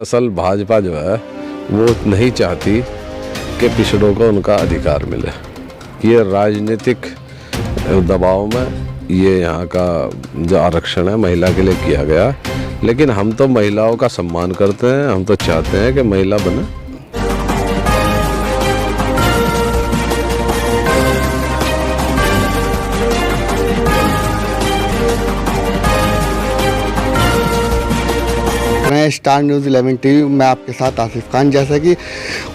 असल भाजपा जो है वो नहीं चाहती कि पिछड़ों को उनका अधिकार मिले। ये राजनीतिक दबाव में ये यहाँ का जो आरक्षण है महिला के लिए किया गया, लेकिन हम तो महिलाओं का सम्मान करते हैं। हम तो चाहते हैं कि महिला बने। मैं स्टार न्यूज़ 11 टीवी में आपके साथ आसिफ खान। जैसा कि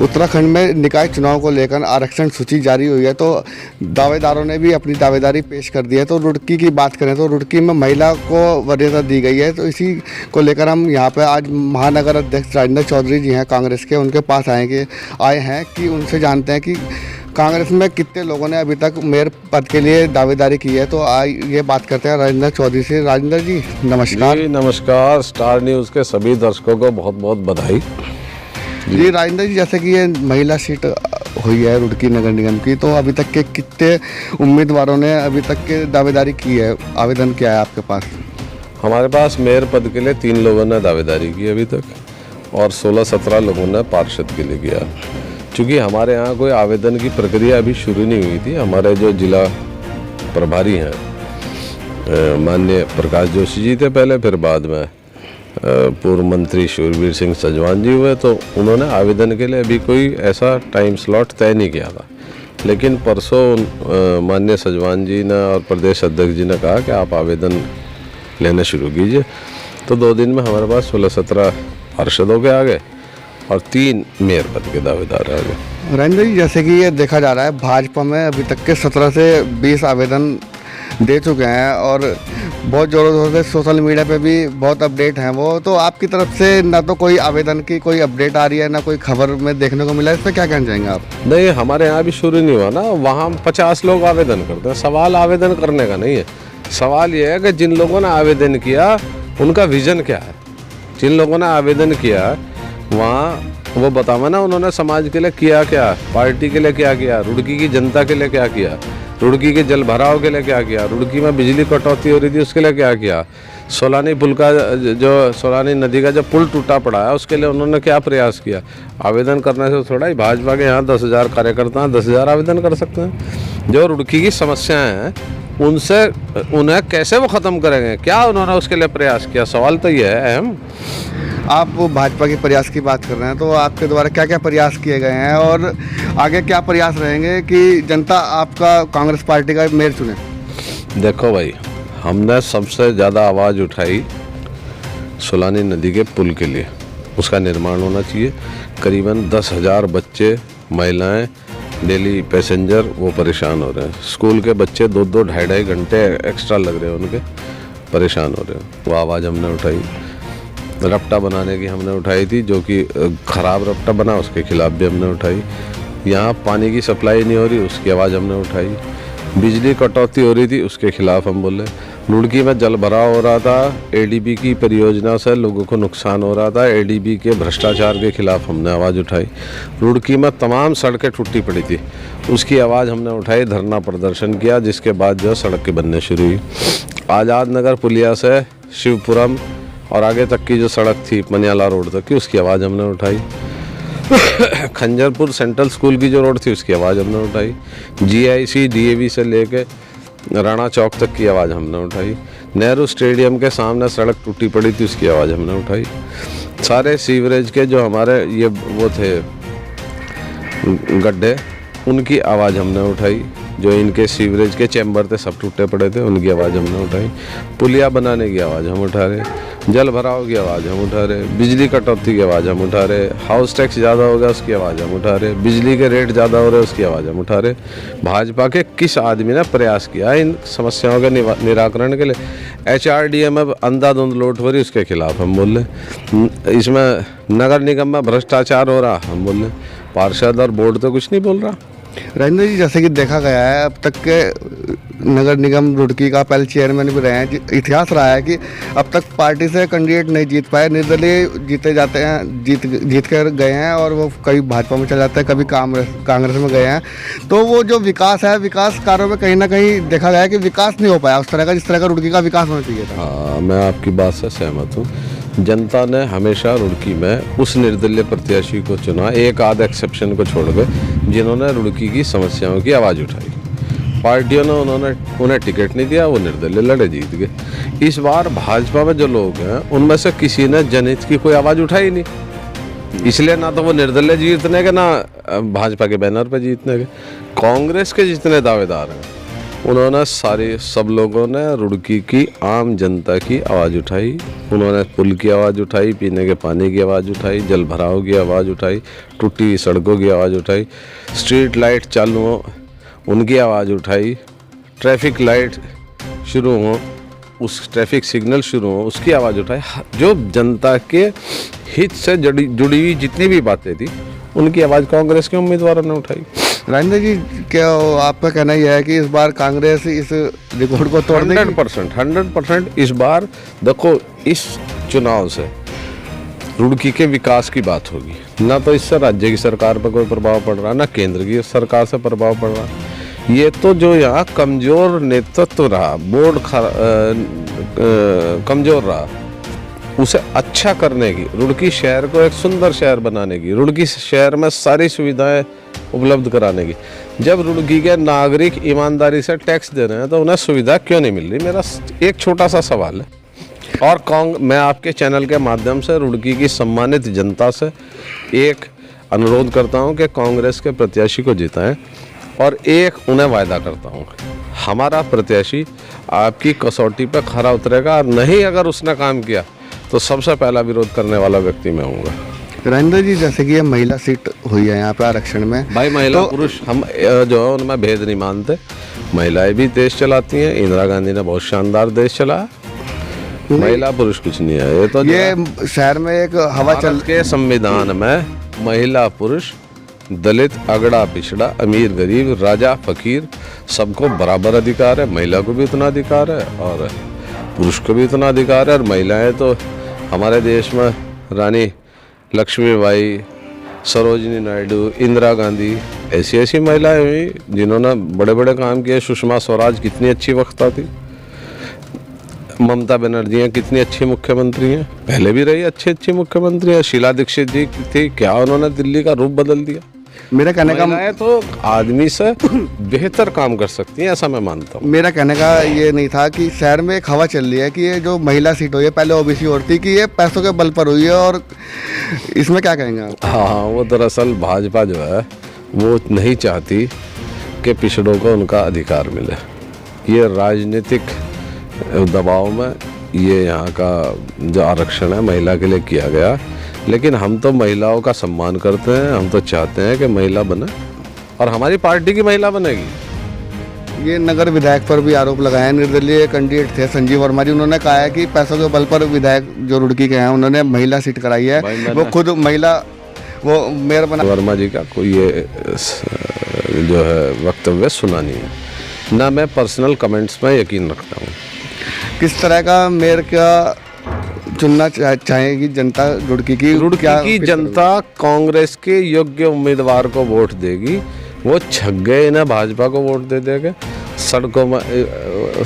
उत्तराखंड में निकाय चुनाव को लेकर आरक्षण सूची जारी हुई है, तो दावेदारों ने भी अपनी दावेदारी पेश कर दी है। तो रुड़की की बात करें तो रुड़की में महिला को वरीयता दी गई है। तो इसी को लेकर हम यहाँ पर आज महानगर अध्यक्ष राजेंद्र चौधरी जी हैं कांग्रेस के, उनके पास आए हैं कि उनसे जानते हैं कि कांग्रेस में कितने लोगों ने अभी तक मेयर पद के लिए दावेदारी की है। तो ये बात करते हैं राजेंद्र चौधरी से। राजेंद्र जी नमस्कार। जी नमस्कार। स्टार न्यूज़ के सभी दर्शकों को बहुत बहुत बधाई। जी राजेंद्र जी, जैसे कि ये महिला सीट हुई है रुड़की नगर निगम की, तो अभी तक के कितने उम्मीदवारों ने अभी तक के दावेदारी की है, आवेदन किया है आपके पास? हमारे पास मेयर पद के लिए 3 लोगों ने दावेदारी की अभी तक, और 16-17 लोगों ने पार्षद के लिए किया। चूँकि हमारे यहाँ कोई आवेदन की प्रक्रिया अभी शुरू नहीं हुई थी। हमारे जो जिला प्रभारी हैं माननीय प्रकाश जोशी जी थे पहले, फिर बाद में पूर्व मंत्री शूरवीर सिंह सजवान जी हुए, तो उन्होंने आवेदन के लिए अभी कोई ऐसा टाइम स्लॉट तय नहीं किया था। लेकिन परसों माननीय सजवान जी ने और प्रदेश अध्यक्ष जी ने कहा कि आप आवेदन लेना शुरू कीजिए। तो 2 दिन में हमारे पास 16-17 पार्षदों के आ गए और 3 मेयर पद के दावेदार आ गए। राजेंद्र जी, जैसे कि ये देखा जा रहा है भाजपा में अभी तक के 17 से 20 आवेदन दे चुके हैं और बहुत ज़ोरों से सोशल मीडिया पे भी बहुत अपडेट हैं वो। तो आपकी तरफ से ना तो कोई आवेदन की कोई अपडेट आ रही है, ना कोई खबर में देखने को मिला है। इस पर क्या कहना चाहेंगे आप? नहीं, हमारे यहाँ भी शुरू नहीं हुआ ना। वहाँ 50 लोग आवेदन करते हैं। सवाल आवेदन करने का नहीं है। सवाल ये है कि जिन लोगों ने आवेदन किया उनका विजन क्या है। जिन लोगों ने आवेदन किया वहाँ वो बतावा ना उन्होंने समाज के लिए किया क्या, पार्टी के लिए क्या किया, रुड़की की जनता के लिए क्या किया, रुड़की के जल भराव के लिए क्या किया, रुड़की में बिजली कटौती हो रही थी उसके लिए क्या किया, सोलानी पुल का जो सोलानी नदी का जो पुल टूटा पड़ा है उसके लिए उन्होंने क्या प्रयास किया। आवेदन करने से थोड़ा ही भाजपा के यहाँ 10,000 कार्यकर्ता हैं, 10,000 आवेदन कर सकते हैं। जो रुड़की की समस्याएं हैं उनसे उन्हें कैसे वो ख़त्म करेंगे, क्या उन्होंने उसके लिए प्रयास किया, सवाल तो ये है अहम। आप भाजपा के प्रयास की बात कर रहे हैं, तो आपके द्वारा क्या क्या प्रयास किए गए हैं और आगे क्या प्रयास रहेंगे कि जनता आपका कांग्रेस पार्टी का मेयर चुने? देखो भाई, हमने सबसे ज़्यादा आवाज़ उठाई सोलानी नदी के पुल के लिए। उसका निर्माण होना चाहिए। करीबन 10,000 बच्चे, महिलाएं, डेली पैसेंजर वो परेशान हो रहे हैं। स्कूल के बच्चे 2-2, 2.5 घंटे एक्स्ट्रा लग रहे हैं उनके, परेशान हो रहे हैं। वो आवाज़ हमने उठाई। रपटा बनाने की हमने उठाई थी, जो कि ख़राब रपटा बना, उसके खिलाफ भी हमने उठाई। यहाँ पानी की सप्लाई नहीं हो रही, उसकी आवाज़ हमने उठाई। बिजली कटौती हो रही थी, उसके खिलाफ हम बोले। रुड़की में जल भराव हो रहा था, एडीबी की परियोजना से लोगों को नुकसान हो रहा था, एडीबी के भ्रष्टाचार के खिलाफ हमने आवाज़ उठाई। रुड़की में तमाम सड़कें टूटी पड़ी थी, उसकी आवाज़ हमने उठाई, धरना प्रदर्शन किया, जिसके बाद जो सड़कें बनने शुरू हुई। आज़ाद नगर पुलिया से शिवपुरम और आगे तक की जो सड़क थी मनियाला रोड तक की, उसकी आवाज़ हमने उठाई। खंजरपुर सेंट्रल स्कूल की जो रोड थी उसकी आवाज़ हमने उठाई। जीआईसी डीएवी से लेके राणा चौक तक की आवाज़ हमने उठाई। नेहरू स्टेडियम के सामने सड़क टूटी पड़ी थी, उसकी आवाज़ हमने उठाई। सारे सीवरेज के जो हमारे ये वो थे गड्ढे, उनकी आवाज़ हमने उठाई। जो इनके सीवरेज के चैम्बर थे सब टूटे पड़े थे, उनकी आवाज़ हमने उठाई। पुलिया बनाने की आवाज़ हम उठा रहे, जल भराव की आवाज़ हम उठा रहे, बिजली कटौती की आवाज़ हम उठा रहे, हाउस टैक्स ज़्यादा हो गया उसकी आवाज़ हम उठा रहे, बिजली के रेट ज़्यादा हो रहे उसकी आवाज़ हम उठा रहे। भाजपा के किस आदमी ने प्रयास किया इन समस्याओं के निराकरण के लिए? HRDA में अंधाधुंध लूट हो रही, उसके खिलाफ हम बोल रहे। इसमें नगर निगम में भ्रष्टाचार हो रहा, हम बोल रहे। पार्षद और बोर्ड तो कुछ नहीं बोल रहा। राजेंद्र जी, जैसे कि देखा गया है अब तक के नगर निगम रुड़की का पहले चेयरमैन भी रहे हैं, इतिहास रहा है कि अब तक पार्टी से कैंडिडेट नहीं जीत पाए, निर्दलीय जीते जाते हैं, जीत कर गए हैं और वो कभी भाजपा में चले जाते हैं, कभी कांग्रेस में गए हैं। तो वो जो विकास है, विकास कार्यों में कहीं ना कहीं देखा गया है कि विकास नहीं हो पाया उस तरह का जिस तरह का रुड़की का विकास होना चाहिए था। हाँ, मैं आपकी बात से सहमत हूँ। जनता ने हमेशा रुड़की में उस निर्दलीय प्रत्याशी को चुना, एक आध एक्सेप्शन को छोड़कर, जिन्होंने रुड़की की समस्याओं की आवाज़ उठाई। पार्टियों ने उन्हें टिकट नहीं दिया, वो निर्दलीय लड़े, जीत गए। इस बार भाजपा में जो लोग हैं उनमें से किसी ने जनहित की कोई आवाज़ उठाई नहीं, इसलिए ना तो वो निर्दलीय जीतने के, ना भाजपा के बैनर पर जीतने के। कांग्रेस के जितने दावेदार हैं उन्होंने सब लोगों ने रुड़की की आम जनता की आवाज़ उठाई। उन्होंने पुल की आवाज़ उठाई, पीने के पानी की आवाज़ उठाई, जल भराव की आवाज़ उठाई, टूटी सड़कों की आवाज़ उठाई, स्ट्रीट लाइट चालू हो उनकी आवाज़ उठाई, ट्रैफिक लाइट शुरू हो, उस ट्रैफिक सिग्नल शुरू हो उसकी आवाज़ उठाई। जो जनता के हित से जुड़ी हुई जितनी भी बातें थी उनकी आवाज़ कांग्रेस के उम्मीदवारों ने उठाई। राजेंद्र जी, क्या आपका कहना यह है कि इस बार कांग्रेस इस रिकॉर्ड को तोड़ देगी? 100% इस बार देखो, इस चुनाव से रुड़की के विकास की बात होगी। ना तो इससे राज्य की सरकार पर कोई प्रभाव पड़ रहा, ना केंद्र की सरकार से प्रभाव पड़ रहा। ये तो जो यहाँ कमज़ोर नेतृत्व रहा, बोर्ड कमज़ोर रहा, उसे अच्छा करने की, रुड़की शहर को एक सुंदर शहर बनाने की, रुड़की शहर में सारी सुविधाएं उपलब्ध कराने की। जब रुड़की के नागरिक ईमानदारी से टैक्स दे रहे हैं तो उन्हें सुविधा क्यों नहीं मिल रही? मेरा एक छोटा सा सवाल है। और मैं आपके चैनल के माध्यम से रुड़की की सम्मानित जनता से एक अनुरोध करता हूं कि कांग्रेस के प्रत्याशी को जिताएं, और एक उन्हें वायदा करता हूं, हमारा प्रत्याशी आपकी कसौटी पर खरा उतरेगा, और नहीं अगर उसने काम किया तो सबसे पहला विरोध करने वाला व्यक्ति मैं हूँगा। राजेंद्र जी, जैसे कि ये महिला सीट हुई है यहाँ पे आरक्षण में, भाई महिला पुरुष हम जो है उनमें भेद नहीं मानते। महिलाएं भी देश चलाती हैं, इंदिरा गांधी ने बहुत शानदार देश चलाया, महिला पुरुष कुछ नहीं है। ये तो ये शहर में एक हवा चल के संविधान में महिला पुरुष, दलित, अगड़ा पिछड़ा, अमीर गरीब, राजा फकीर सबको बराबर अधिकार है। महिला को भी उतना अधिकार है और पुरुष को भी उतना अधिकार है। और महिलाएं तो हमारे देश में रानी लक्ष्मीबाई, सरोजिनी नायडू, इंदिरा गांधी, ऐसी महिलाएं हुई जिन्होंने बड़े बड़े काम किए। सुषमा स्वराज कितनी अच्छी वक्ता थी, ममता बनर्जी कितनी अच्छी मुख्यमंत्री हैं, पहले भी रही अच्छी मुख्यमंत्री है। शीला दीक्षित जी थी, क्या उन्होंने दिल्ली का रूप बदल दिया। मेरा कहने का तो आदमी से बेहतर काम कर सकती है, ऐसा मैं मानता हूँ। मेरा कहने का ये नहीं था कि शहर में एक हवा चल रही है कि ये जो महिला सीट हुई है पहले ओबीसी और थी, कि ये पैसों के बल पर हुई है, और इसमें क्या कहेंगे आप? हाँ, वो दरअसल भाजपा जो है वो नहीं चाहती कि पिछड़ों को उनका अधिकार मिले। ये राजनीतिक दबाव में ये यहाँ का जो आरक्षण है महिला के लिए किया गया, लेकिन हम तो महिलाओं का सम्मान करते हैं। हम तो चाहते हैं कि महिला बने, और हमारी पार्टी की महिला बनेगी। ये नगर विधायक पर भी आरोप लगाए हैं, निर्दलीय कैंडिडेट थे संजीव वर्मा जी, उन्होंने कहा है कि पैसों के बल पर विधायक जो रुड़की के हैं उन्होंने महिला सीट कराई है, वो खुद महिला वो मेयर बना। वर्मा जी का कोई ये जो है वक्तव्य सुना नहीं है, ना मैं पर्सनल कमेंट्स में यकीन रखता हूँ। किस तरह का मेयर का चुनना चाहेगी जनता रुड़की की जनता कांग्रेस के योग्य उम्मीदवार को वोट देगी। वो छक गए ना भाजपा को वोट दे देंगे। सड़कों में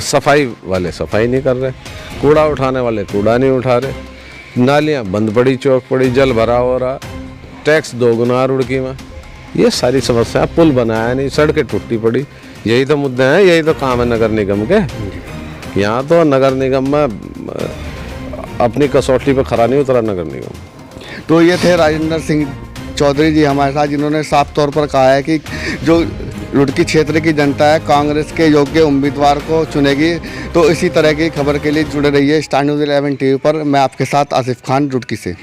सफाई वाले सफाई नहीं कर रहे, कूड़ा उठाने वाले कूड़ा नहीं उठा रहे, नालियाँ बंद पड़ी, चौक पड़ी, जल भरा हो रहा, टैक्स दोगुना रुड़की में, ये सारी समस्या। पुल बनाया नहीं, सड़कें टूटी पड़ी, यही तो मुद्दे हैं, यही तो काम है नगर निगम के। यहाँ तो नगर निगम में अपनी कसौटी पर खरा नहीं उतरा नगर निगम। तो ये थे राजेंद्र सिंह चौधरी जी हमारे साथ, जिन्होंने साफ तौर पर कहा है कि जो रुड़की क्षेत्र की जनता है कांग्रेस के योग्य उम्मीदवार को चुनेगी। तो इसी तरह की खबर के लिए जुड़े रहिए स्टार न्यूज़ 11 टीवी पर। मैं आपके साथ आसिफ खान रुड़की से।